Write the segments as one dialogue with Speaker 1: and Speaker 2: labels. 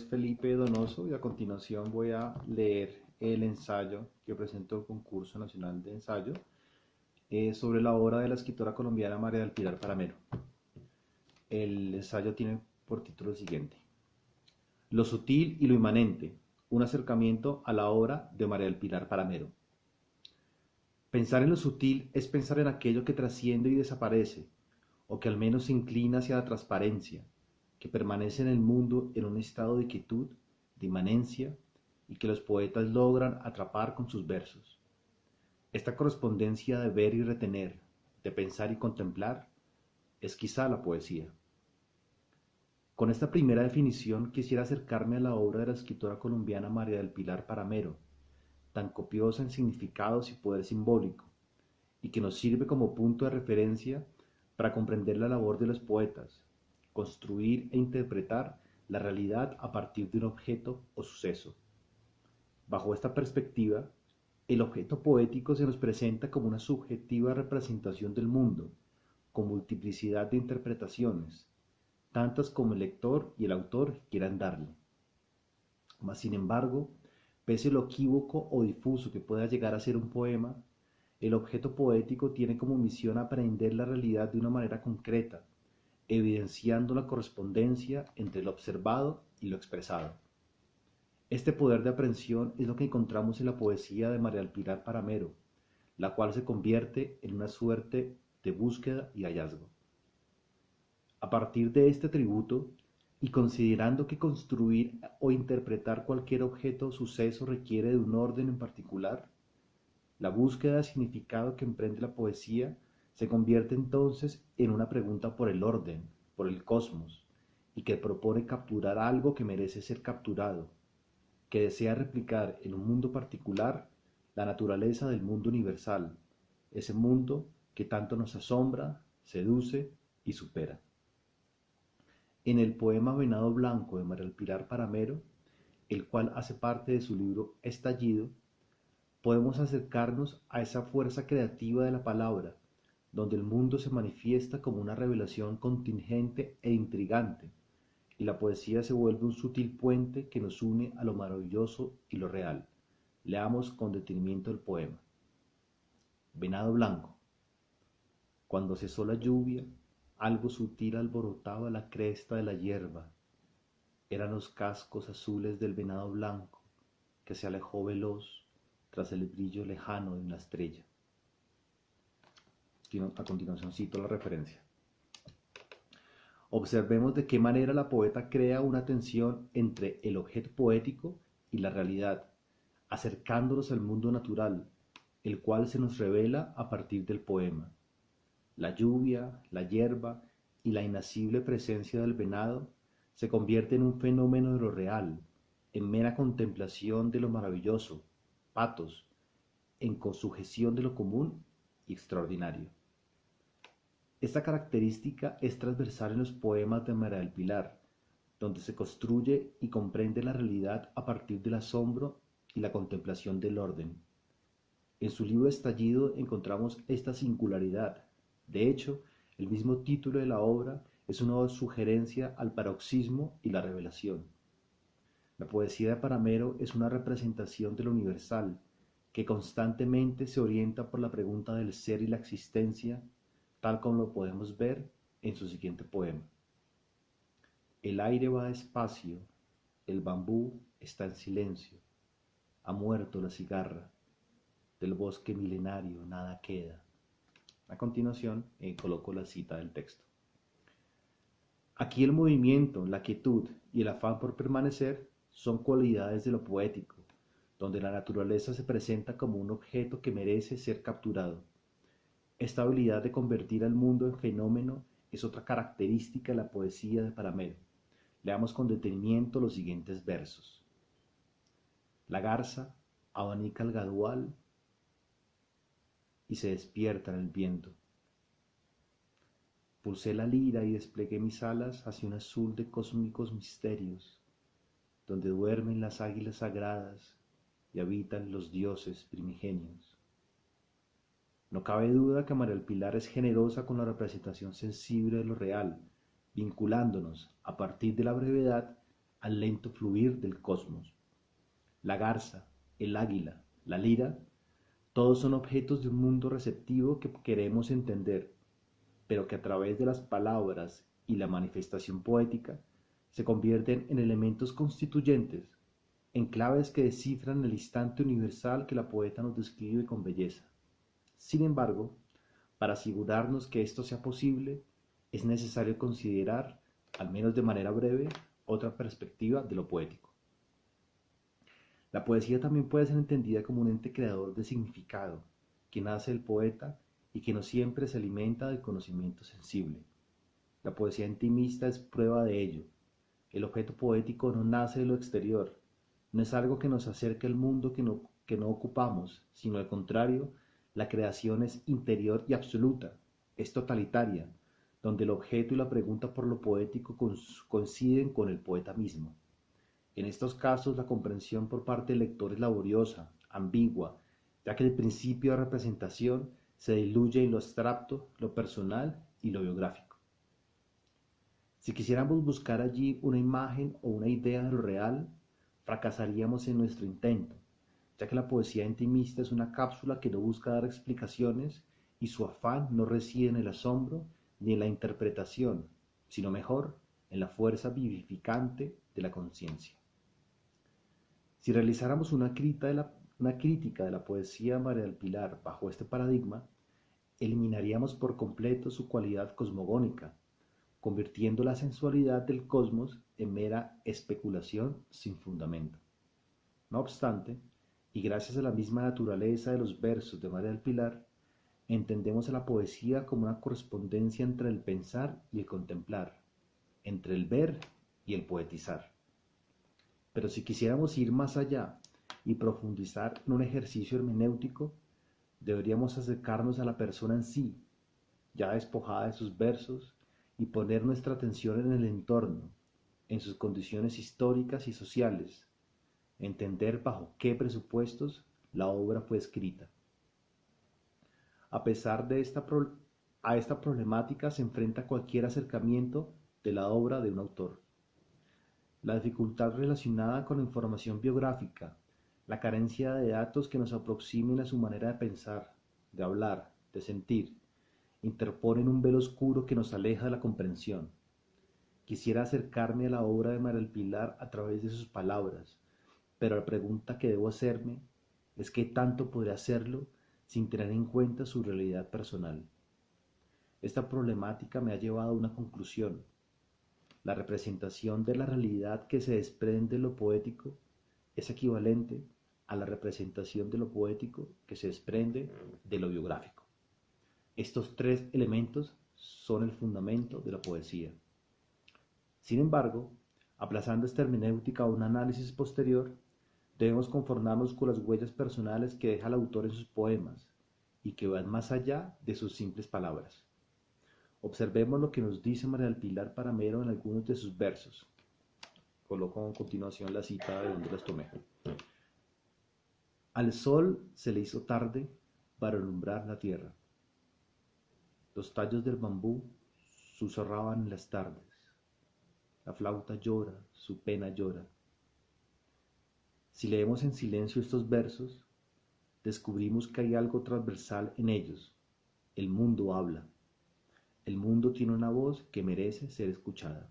Speaker 1: Felipe Donoso y a continuación voy a leer el ensayo que presentó el Concurso Nacional de Ensayo sobre la obra de la escritora colombiana María del Pilar Paramero. El ensayo tiene por título el siguiente: Lo sutil y lo inmanente, un acercamiento a la obra de María del Pilar Paramero. Pensar en lo sutil es pensar en aquello que trasciende y desaparece, o que al menos se inclina hacia la transparencia, que permanece en el mundo en un estado de quietud, de inmanencia, y que los poetas logran atrapar con sus versos. Esta correspondencia de ver y retener, de pensar y contemplar, es quizá la poesía. Con esta primera definición quisiera acercarme a la obra de la escritora colombiana María del Pilar Paramero, tan copiosa en significados y poder simbólico, y que nos sirve como punto de referencia para comprender la labor de los poetas, construir e interpretar la realidad a partir de un objeto o suceso. Bajo esta perspectiva, el objeto poético se nos presenta como una subjetiva representación del mundo, con multiplicidad de interpretaciones, tantas como el lector y el autor quieran darle. Mas, sin embargo, pese a lo equívoco o difuso que pueda llegar a ser un poema, el objeto poético tiene como misión aprehender la realidad de una manera concreta, evidenciando la correspondencia entre lo observado y lo expresado. Este poder de aprehensión es lo que encontramos en la poesía de María del Pilar Paramero, la cual se convierte en una suerte de búsqueda y hallazgo. A partir de este tributo, y considerando que construir o interpretar cualquier objeto o suceso requiere de un orden en particular, la búsqueda de significado que emprende la poesía se convierte entonces en una pregunta por el orden, por el cosmos, y que propone capturar algo que merece ser capturado, que desea replicar en un mundo particular la naturaleza del mundo universal, ese mundo que tanto nos asombra, seduce y supera. En el poema Venado Blanco de María del Pilar Paramero, el cual hace parte de su libro Estallido, podemos acercarnos a esa fuerza creativa de la palabra, donde el mundo se manifiesta como una revelación contingente e intrigante, y la poesía se vuelve un sutil puente que nos une a lo maravilloso y lo real. Leamos con detenimiento el poema. Venado Blanco. Cuando cesó la lluvia, algo sutil alborotaba la cresta de la hierba. Eran los cascos azules del venado blanco, que se alejó veloz tras el brillo lejano de una estrella. A continuación cito la referencia. Observemos de qué manera la poeta crea una tensión entre el objeto poético y la realidad, acercándolos al mundo natural, el cual se nos revela a partir del poema. La lluvia, la hierba y la inacible presencia del venado se convierten en un fenómeno de lo real, en mera contemplación de lo maravilloso, patos, en consujeción de lo común y extraordinario. Esta característica es transversal en los poemas de María del Pilar, donde se construye y comprende la realidad a partir del asombro y la contemplación del orden. En su libro Estallido encontramos esta singularidad. De hecho, el mismo título de la obra es una sugerencia al paroxismo y la revelación. La poesía de Paramero es una representación de lo universal, que constantemente se orienta por la pregunta del ser y la existencia, tal como lo podemos ver en su siguiente poema. El aire va despacio, el bambú está en silencio, ha muerto la cigarra, del bosque milenario nada queda. A continuación, coloco la cita del texto. Aquí el movimiento, la quietud y el afán por permanecer son cualidades de lo poético, donde la naturaleza se presenta como un objeto que merece ser capturado. Esta habilidad de convertir al mundo en fenómeno es otra característica de la poesía de Paramero. Leamos con detenimiento los siguientes versos. La garza abanica el gadual y se despierta en el viento. Pulsé la lira y desplegué mis alas hacia un azul de cósmicos misterios, donde duermen las águilas sagradas y habitan los dioses primigenios. No cabe duda que María del Pilar es generosa con la representación sensible de lo real, vinculándonos, a partir de la brevedad, al lento fluir del cosmos. La garza, el águila, la lira, todos son objetos de un mundo receptivo que queremos entender, pero que a través de las palabras y la manifestación poética se convierten en elementos constituyentes, en claves que descifran el instante universal que la poeta nos describe con belleza. Sin embargo, para asegurarnos que esto sea posible, es necesario considerar, al menos de manera breve, otra perspectiva de lo poético. La poesía también puede ser entendida como un ente creador de significado, que nace del poeta y que no siempre se alimenta del conocimiento sensible. La poesía intimista es prueba de ello. El objeto poético no nace de lo exterior, no es algo que nos acerque al mundo que no ocupamos, sino al contrario, la creación es interior y absoluta, es totalitaria, donde el objeto y la pregunta por lo poético coinciden con el poeta mismo. En estos casos, la comprensión por parte del lector es laboriosa, ambigua, ya que el principio de representación se diluye en lo abstracto, lo personal y lo biográfico. Si quisiéramos buscar allí una imagen o una idea de lo real, fracasaríamos en nuestro intento, ya que la poesía intimista es una cápsula que no busca dar explicaciones y su afán no reside en el asombro ni en la interpretación, sino mejor en la fuerza vivificante de la conciencia. Si realizáramos una crítica de la poesía de María del Pilar bajo este paradigma, eliminaríamos por completo su cualidad cosmogónica, convirtiendo la sensualidad del cosmos en mera especulación sin fundamento. No obstante, y gracias a la misma naturaleza de los versos de María del Pilar, entendemos a la poesía como una correspondencia entre el pensar y el contemplar, entre el ver y el poetizar. Pero si quisiéramos ir más allá y profundizar en un ejercicio hermenéutico, deberíamos acercarnos a la persona en sí, ya despojada de sus versos, y poner nuestra atención en el entorno, en sus condiciones históricas y sociales, entender bajo qué presupuestos la obra fue escrita. A pesar de a esta problemática se enfrenta cualquier acercamiento de la obra de un autor. La dificultad relacionada con la información biográfica, la carencia de datos que nos aproximen a su manera de pensar, de hablar, de sentir, interponen un velo oscuro que nos aleja de la comprensión. Quisiera acercarme a la obra de María del Pilar a través de sus palabras, pero la pregunta que debo hacerme es qué tanto podré hacerlo sin tener en cuenta su realidad personal. Esta problemática me ha llevado a una conclusión. La representación de la realidad que se desprende de lo poético es equivalente a la representación de lo poético que se desprende de lo biográfico. Estos tres elementos son el fundamento de la poesía. Sin embargo, aplazando esta hermenéutica a un análisis posterior, debemos conformarnos con las huellas personales que deja el autor en sus poemas y que van más allá de sus simples palabras. Observemos lo que nos dice María del Pilar Paramero en algunos de sus versos. Coloco a continuación la cita de donde las tomé. Al sol se le hizo tarde para alumbrar la tierra. Los tallos del bambú susurraban en las tardes. La flauta llora, su pena llora. Si leemos en silencio estos versos, descubrimos que hay algo transversal en ellos. El mundo habla. El mundo tiene una voz que merece ser escuchada.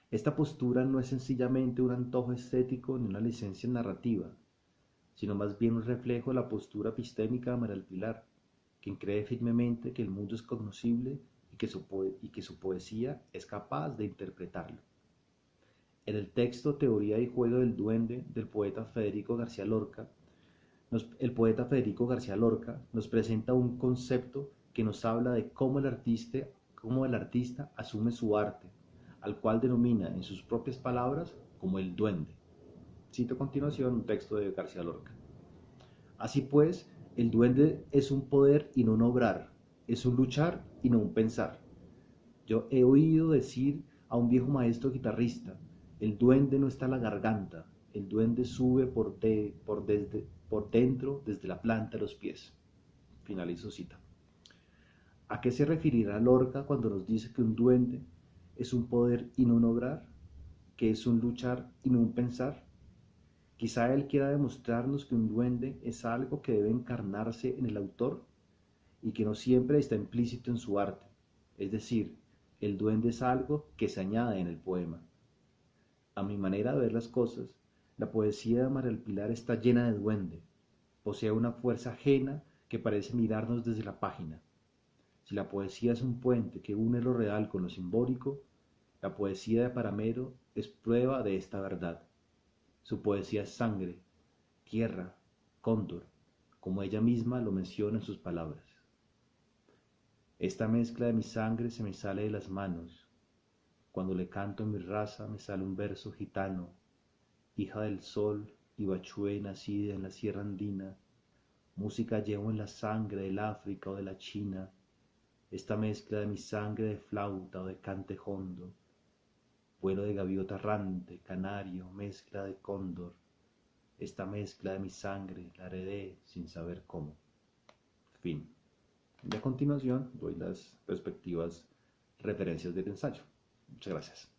Speaker 1: Esta postura no es sencillamente un antojo estético ni una licencia narrativa, sino más bien un reflejo de la postura epistémica de María del Pilar, quien cree firmemente que el mundo es cognoscible y que su poesía es capaz de interpretarlo. En el texto Teoría y Juego del Duende del poeta Federico García Lorca, el poeta Federico García Lorca nos presenta un concepto que nos habla de cómo el artista asume su arte, al cual denomina en sus propias palabras como el duende. Cito a continuación un texto de García Lorca. Así pues, el duende es un poder y no un obrar, es un luchar y no un pensar. Yo he oído decir a un viejo maestro guitarrista, el duende no está en la garganta, el duende sube por dentro desde la planta de los pies. Finalizo cita. ¿A qué se referirá Lorca cuando nos dice que un duende es un poder y no un obrar? que es un luchar y no un pensar. Quizá él quiera demostrarnos que un duende es algo que debe encarnarse en el autor y que no siempre está implícito en su arte. Es decir, el duende es algo que se añade en el poema. A mi manera de ver las cosas, la poesía de María del Pilar está llena de duende. Posee una fuerza ajena que parece mirarnos desde la página. Si la poesía es un puente que une lo real con lo simbólico, la poesía de Paramero es prueba de esta verdad. Su poesía es sangre, tierra, cóndor, como ella misma lo menciona en sus palabras. Esta mezcla de mi sangre se me sale de las manos. Cuando le canto a mi raza me sale un verso gitano, hija del sol y bachué nacida en la sierra andina. Música llevo en la sangre del África o de la China. Esta mezcla de mi sangre de flauta o de cante hondo, vuelo de gaviota errante, canario, mezcla de cóndor. Esta mezcla de mi sangre la heredé sin saber cómo. Fin. Y a continuación doy las respectivas referencias del ensayo. Muchas gracias.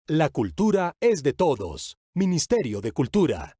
Speaker 2: La cultura es de todos. Ministerio de Cultura.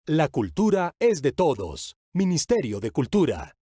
Speaker 2: La cultura es de todos. Ministerio de Cultura.